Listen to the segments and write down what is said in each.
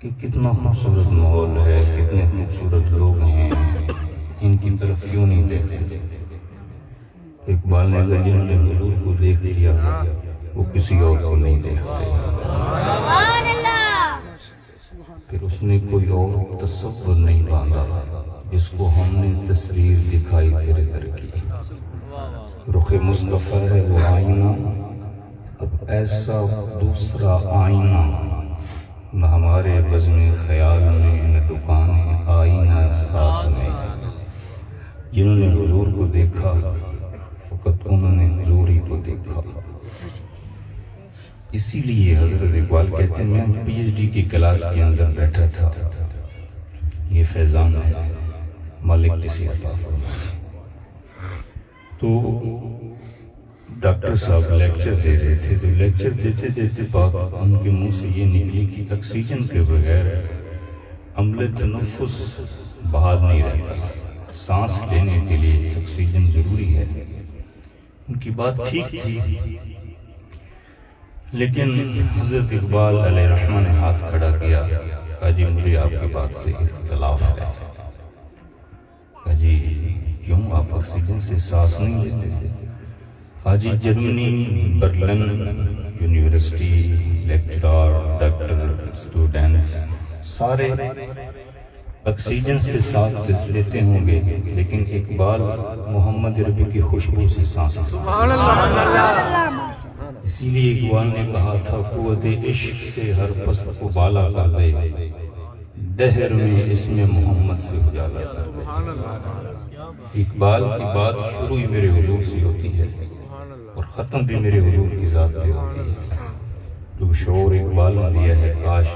کہ کتنا خوبصورت ماحول ہے، کتنے خوبصورت لوگ ہیں، ان کی طرف کیوں نہیں دیکھتے؟ اقبال نے کہا جنہوں نے حضور کو دیکھ لیا وہ کسی اور کو نہیں دیکھتے۔ پھر اس نے کوئی اور تصور نہیں باندھا جس کو ہم نے تصویر دکھائی تیرے در کی۔ رخ مصطفیٰ ہے وہ آئینہ، اب ایسا دوسرا آئینہ نہ ہمارے بزم خیال میں، نہ دکان آئینہ احساس میں۔ جنہوں نے حضور کو دیکھا فقط انہوں نے حضور ہی کو دیکھا۔ اسی لیے حضرت اقبال کہتے ہیں میں پی ایچ ڈی کی کلاس کے اندر بیٹھا تھا، یہ فیضان ہے مالک کسی عطا فرمائے، تو ڈاکٹر صاحب لیکچر دے رہے تھے، تو لیکچر دیتے دیتے بات ان کے منہ سے یہ نکلی کہ آکسیجن کے بغیر عمل تنفس بحال نہیں رہتا، سانس لینے کے لیے آکسیجن ضروری ہے۔ ان کی بات ٹھیک تھی، لیکن حضرت اقبال علیہ الرحمہ نے ہاتھ کھڑا کیا، کہا جی مجھے آپ کی بات سے اختلاف ہے۔ کہا جی کیوں آپ آکسیجن سے سانس نہیں لیتے؟ کہا جی Germany, Berlin university, lecturer, doctor, students سارے آکسیجن سے سانس لیتے ہوں گے، لیکن اقبال محمد عربی کی خوشبو سے سانس لیتے۔ اسی لیے اقبال نے کہا تھا قوت عشق سے ہر پست کو بالا کر دے، دہر میں اس میں محمد سے اجالا کر دے۔ اقبال کی بات شروع ہی میرے حضور سے ہوتی ہے اور ختم بھی میرے حضور کی ذات پہ ہوتی ہے۔ جو شعور اقبال نے دیا ہے کاش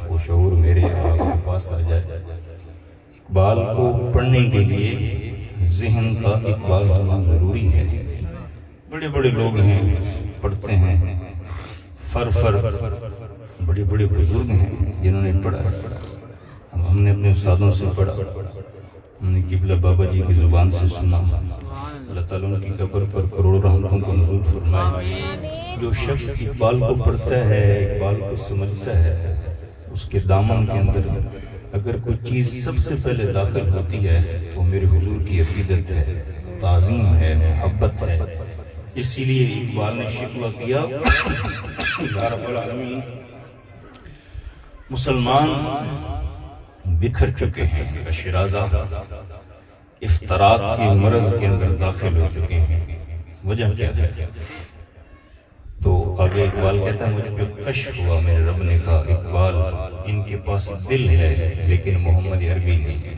وہ شعور میرے آپ کے پاس آ جائے۔ اقبال کو پڑھنے کے لیے ذہن کا اقبال ہونا ضروری ہے۔ بڑے بڑے لوگ ہیں پڑھتے ہیں، بڑے بڑے بزرگ ہیں جنہوں نے پڑھا، ہم نے اپنے استادوں سے پڑھا، ہم نے قبلہ بابا جی کی زبان سے سنا۔ اللہ تعالیٰ ان کی قبر پر کروڑوں رحمتوں کو نزول فرمائے۔ جو شخص اقبال کو پڑھتا ہے، اقبال کو سمجھتا ہے، اس کے دامن کے اندر اگر کوئی چیز سب سے پہلے داخل ہوتی ہے تو میرے حضور کی عقیدت ہے، تعظیم ہے، محبت ہے۔ اسی لیے اقبال نے شکوہ کیا یا رب العالمین مسلمان بکھر چکے ہیں، شیرازہ افتراق کے مرض کے اندر داخل ہو چکے ہیں، وجہ کیا ہے؟ تو آگے اقبال کہتا ہے مجھے پہ کشف ہوا، میرے رب نے کہا اقبال ان کے پاس دل ہے لیکن محمد عربی نہیں ہے۔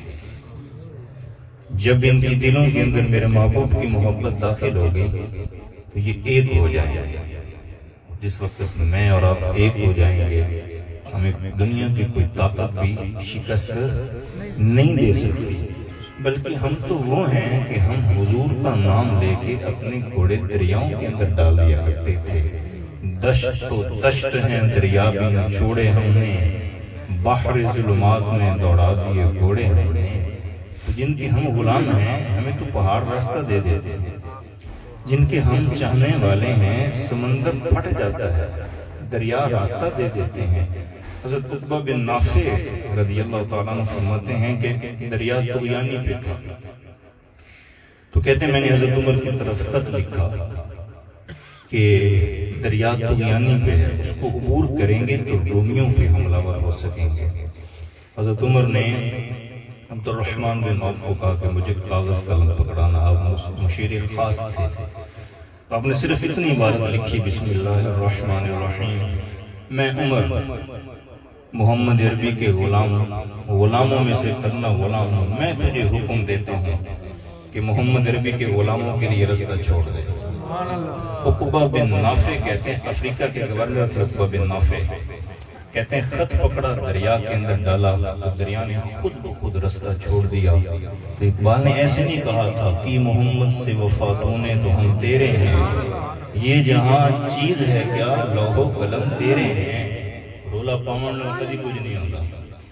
جب ان کی دلوں کے اندر میرے محبوب کی محبت داخل ہو گئی تو یہ ایک ہو جائیں گے۔ جس وقت میں اور آپ ایک ہو جائیں گے ہمیں دنیا کی کوئی طاقت بھی شکست نہیں دے سکتی، بلکہ ہم تو وہ ہیں کہ ہم حضور کا نام لے کے اپنے گھوڑے دریاؤں کے اندر ڈال دیا کرتے تھے۔ دشت تو دشت ہیں دریا بھی نہ چھوڑے ہم نے، بحر ظلمات میں دوڑا دیے گھوڑے ہم نے۔ تو جن کے ہم غلام ہیں ہمیں تو پہاڑ راستہ دے دیتے ہیں، جن کے ہم چاہنے والے ہیں سمندر پھٹ جاتا ہے، دریا راستہ دے دیتے ہیں۔ حضرت عقبہ بن نافع رضی اللہ تعالیٰ عنہ فرماتے ہیں کہ دریا طغیانی پہ تھا، تو کہتے ہیں میں نے حضرت عمر کی طرف خط لکھا کہ دریا طغیانی پہ ہے، اس کو عبور کریں گے تو رومیوں پہ حملہ ور ہو سکیں گے۔ حضرت عمر نے عبد الرحمن بن عوف کو کہا کہ مجھے کاغذ قلم پکڑانا، آپ مشیر خاص تھے، آپ نے صرف اتنی عبارت لکھی بسم اللہ الرحمن الرحیم، میں عمر محمد عربی کے غلاموں میں سے کرنا غلام ہوں، میں تجھے حکم دیتا ہوں کہ محمد عربی کے غلاموں کے لیے رستہ چھوڑ دے۔ عقبہ بن نافع کہتے ہیں افریقہ کے گورنر تھے عقبہ بن نافع، کہتے ہیں خط پکڑا دریا کے اندر ڈالا تو دریا نے خود بخود رستہ چھوڑ دیا۔ تو اقبال نے ایسے نہیں کہا تھا کہ محمد سے وفا تو نے تو ہم تیرے ہیں، یہ جہاں چیز ہے کیا لوح و قلم تیرے ہیں، رولا پاون کبھی کچھ نہیں